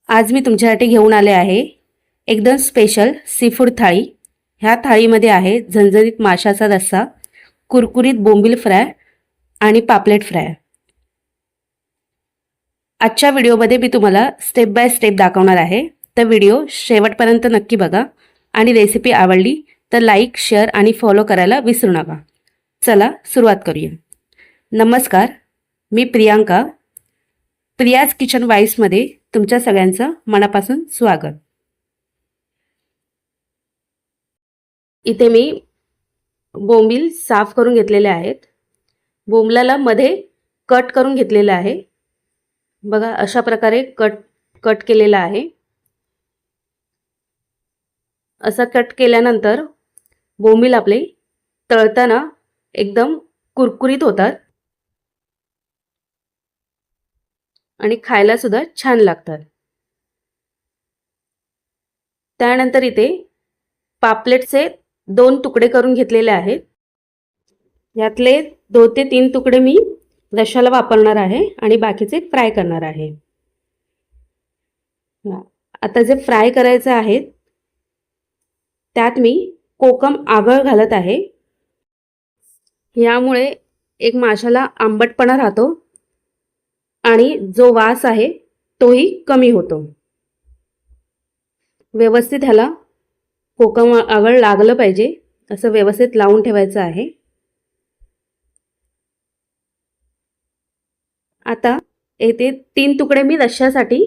आज मी तुमच्यासाठी घेऊन आले आहे एकदम स्पेशल सीफूड थाळी। ह्या थाळीमध्ये आहे झणझणीत माशाचा रस्सा, कुरकुरीत बोंबील फ्राय आणि पापलेट फ्राय। आजच्या व्हिडिओमध्ये मी तुम्हाला स्टेप बाय स्टेप दाखवणार आहे, तर व्हिडिओ शेवटपर्यंत नक्की बघा आणि रेसिपी आवडली तर लाईक, शेअर आणि फॉलो करायला विसरू नका। चला सुरुवात करूया। नमस्कार, मी प्रियांका, प्रियाज किचन वाईसमध्ये तुमच्या सगळ्यांचं मनापासून स्वागत। इथे मी बोंबील साफ करून घेतलेले आहेत। बोंबलाला मध्ये कट करून घेतलेले आहे। बघा अशा प्रकारे कट केलेला आहे। असा कट केल्यानंतर बोंबील आपले तळताना एकदम कुरकुरीत होतात आणि खायला सुद्धा छान लागतात। त्यानंतर इथे पापलेटचे 2 तुकडे करून घेतलेले आहेत। यातले 2 ते 3 तुकडे मी रश्शाला वापरणार आहे आणि बाकीचे फ्राय करणार आहे। आता जे फ्राय करायचे आहेत त्यात मी कोकम आगळ घालत आहे। यामुळे एक माशाला आंबटपणा राहतो आणि जो वास आहे तोही कमी होतो। व्यवस्थित ह्याला कोकम आगळ लागलं पाहिजे असं व्यवस्थित लावून ठेवायचं आहे। आता येथे 3 तुकडे मी रश्श्यासाठी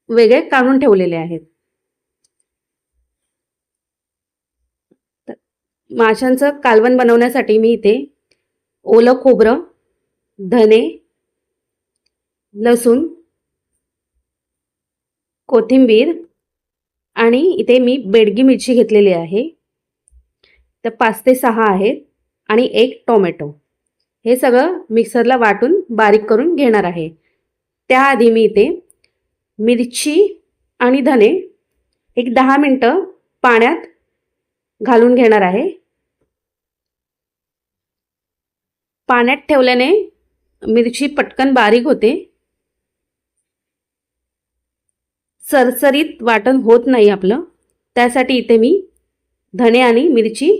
वेगळे काढून ठेवलेले आहेत। माशांचं कालवण बनवण्यासाठी मी इथे ओलं खोबरं, धने, लसूण, कोथिंबीर आणि इथे मी बेडगी मिरची घेतलेली आहे। तर 5 ते 6 आहेत आणि 1 टोमॅटो। हे सगळं मिक्सरला वाटून बारीक करून घेणार आहे। त्याआधी मी इथे मिरची आणि धने एक 10 मिनिटं पाण्यात घालून घेणार आहे। पाण्यात ठेवल्याने मिरची पटकन बारीक होते, सरसरीत वाटण होत नाही आपलं। त्यासाठी इथे मी धने आणि मिरची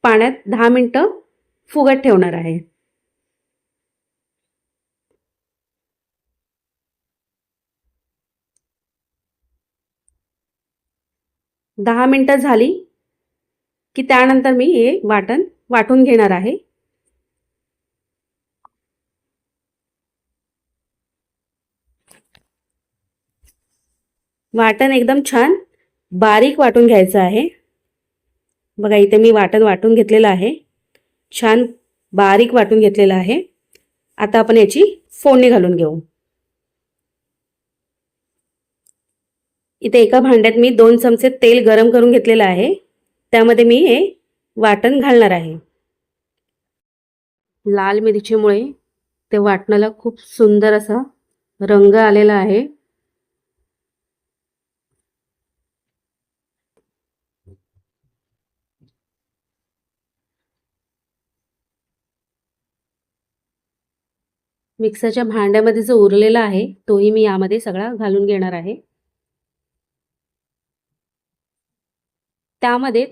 पाण्यात 10 मिनिटं फुगत ठेवणार आहे। 10 मिनिटं झाली की त्यानंतर मी हे वाटण वाटून घेणार आहे। वाटण एकदम छान बारीक वाटून घ्यायचं आहे। बघा इथे मी वाटण वाटून घेतलेलं आहे, छान बारीक वाटून घेतलेलं आहे। आता आपण याची फोडणी घालून घेऊ। इथे एका भांड्यात मी 2 चमचे तेल गरम करून घेतलेलं आहे, त्यामध्ये मी हे वाटण घालणार आहे। लाल मिरचीमुळे ते वाटणाला खूप सुंदर असा रंग आलेला आहे। मिक्सरच्या भांड्यामध्ये जो उरलेला आहे तोही मी यामध्ये सगळा घालून घेणार आहे। त्यामध्ये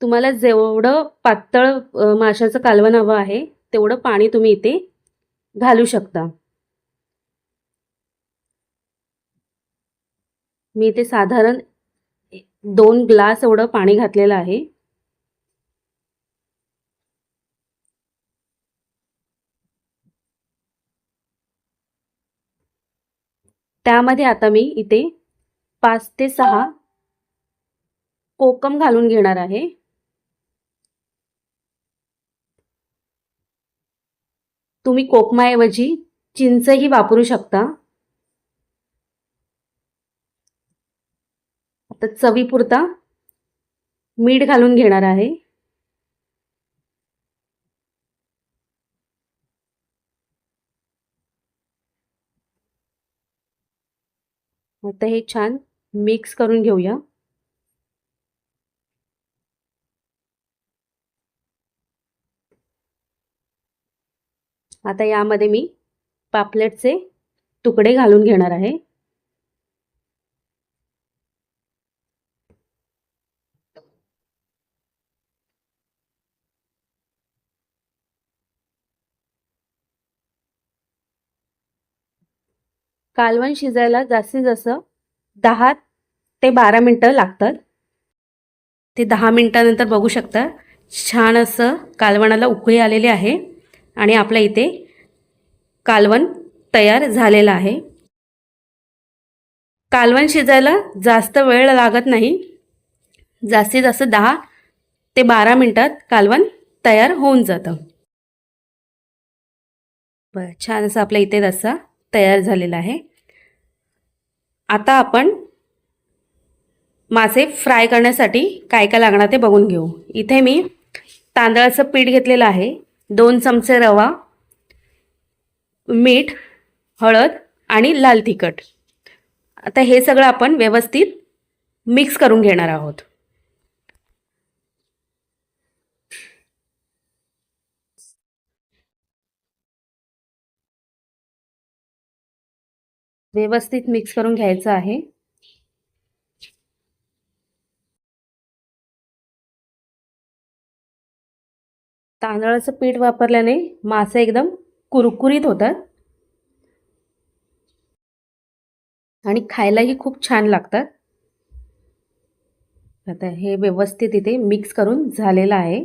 तुम्हाला जेवढं पातळ माशाचं कालवण हवं आहे तेवढं पाणी तुम्ही इथे घालू शकता। मी इथे साधारण 2 ग्लास एवढं पाणी घातलेलं आहे। त्यामध्ये आता मी इथे 5 ते 6 कोकम घालून घेणार आहे। तुम्ही कोकमाऐवजी चिंचही वापरू शकता। आता चवीपुरता मीठ घालून घेणार आहे। आता हे छान मिक्स करून घेऊया। आता यामध्ये मी पापलेटचे तुकडे घालून घेणार आहे। कालवण शिजायला जास्तीत जास्त 10 ते 12 मिनटं लागतात. ते 10 मिनिटानंतर बघू शकता छान असं कालवणाला उकळी आलेली आहे आणि आपल्या इथे कालवण तयार झालेलं आहे. कालवण शिजायला जास्त वेळ लागत नाही. जास्तीत जास्त 10 ते 12 मिनिटात कालवण तयार होऊन जातं. बरं, छान असं आपल्या इथे रस्सा तयार झालेला आहे. आता आपण मासे फ्राय करण्यासाठी काय काय लागणार ते बघून घेऊ. इथे मी तांदळाचं पीठ घेतलेलं आहे, 2 चमचे रवा, मीठ, हळद आणि लाल तिखट. आता हे सगळं आपण व्यवस्थित मिक्स करून घेणार आहोत. व्यवस्थित मिक्स करून घ्यायचं आहे. तांदळाचं पीठ वापरल्याने मासे एकदम कुरकुरीत होतात आणि खायलाही खूप छान लागतात. आता हे व्यवस्थित इथे मिक्स करून झालेलं आहे.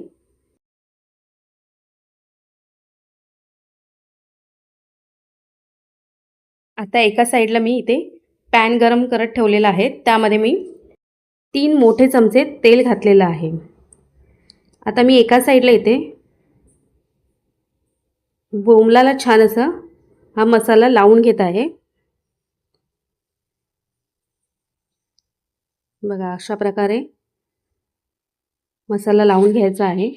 आता एका साईडला मी इथे पॅन गरम करत ठेवलेला आहे. त्यामध्ये मी 3 मोठे चमचे तेल घातलेलं आहे. आता मी एका साईडला इथे बोंबलाला छान असा हा मसाला लावून घेत आहे. बघा, अशा प्रकारे मसाला लावून घ्यायचा आहे.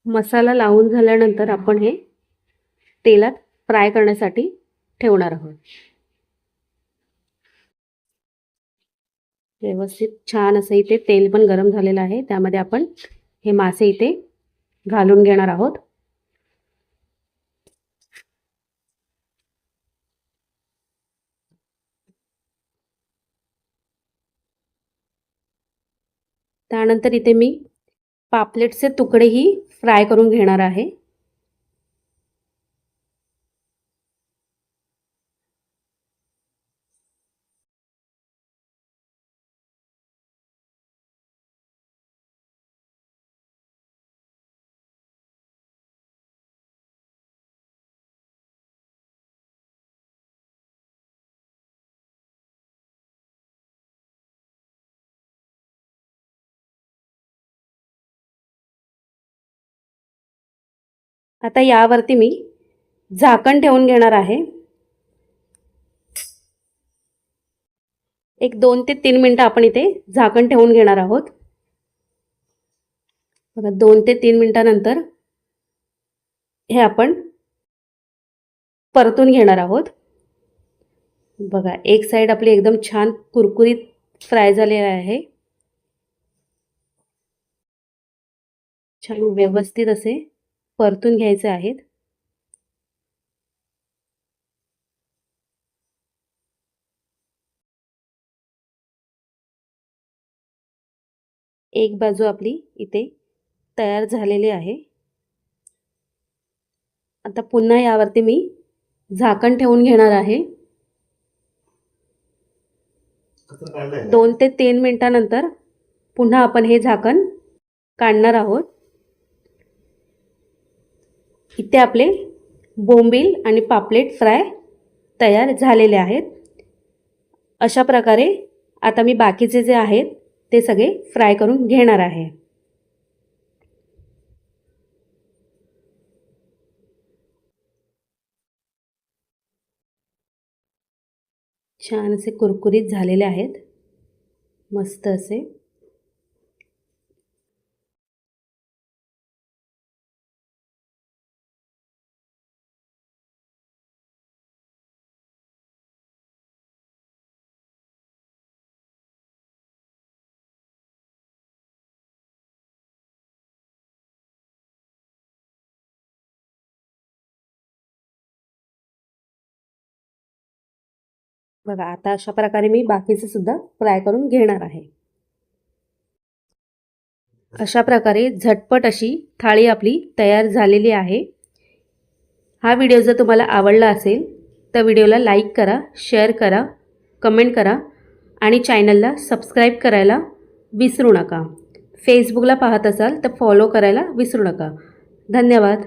मसाला लावून झाल्यानंतर आपण हे तेलात फ्राय करण्यासाठी ठेवणार आहोत. व्यवस्थित छान असं इथे तेल पण गरम झालेलं आहे. त्यामध्ये आपण हे मासे इथे घालून घेणार आहोत. त्यानंतर इथे मी पापलेटचे तुकडेही फ्राय करून घेणार आहे. आता यावरती मी झाकण ठेवून घेणार आहे. एक 2 ते 3 मिनिटं आपण इथे झाकण ठेवून घेणार आहोत. बघा, 2 ते 3 मिनिटानंतर हे आपण परतून घेणार आहोत. बघा, एक साईड आपली एकदम छान कुरकुरीत फ्राय झालेली आहे. छान व्यवस्थित असे परतून घ्यायचे आहेत. एक बाजू आपली इथे तयार झालेली आहे. आता पुन्हा यावरती मी झाकण ठेवून घेणार आहे. 2 ते 3 मिनिटानंतर पुन्हा आपण हे झाकण काढणार आहोत. इथे आपले बोंबील आणि पापलेट फ्राय तयार झालेले आहेत. अशा प्रकारे आता मी बाकीचे जे आहेत ते सगळे फ्राय करून घेणार आहे. छान असे कुरकुरीत झालेले आहेत, मस्त असे. बघा आता अशा प्रकारे मी बाकीचे सुद्धा फ्राय करून घेणार आहे. अशा प्रकारे झटपट अशी थाळी आपली तयार झालेली आहे. हा व्हिडिओ जर तुम्हाला आवडला असेल तर व्हिडिओला लाईक करा, शेअर करा, कमेंट करा आणि चॅनलला सबस्क्राईब करायला विसरू नका. फेसबुकला पाहत असाल तर फॉलो करायला विसरू नका. धन्यवाद.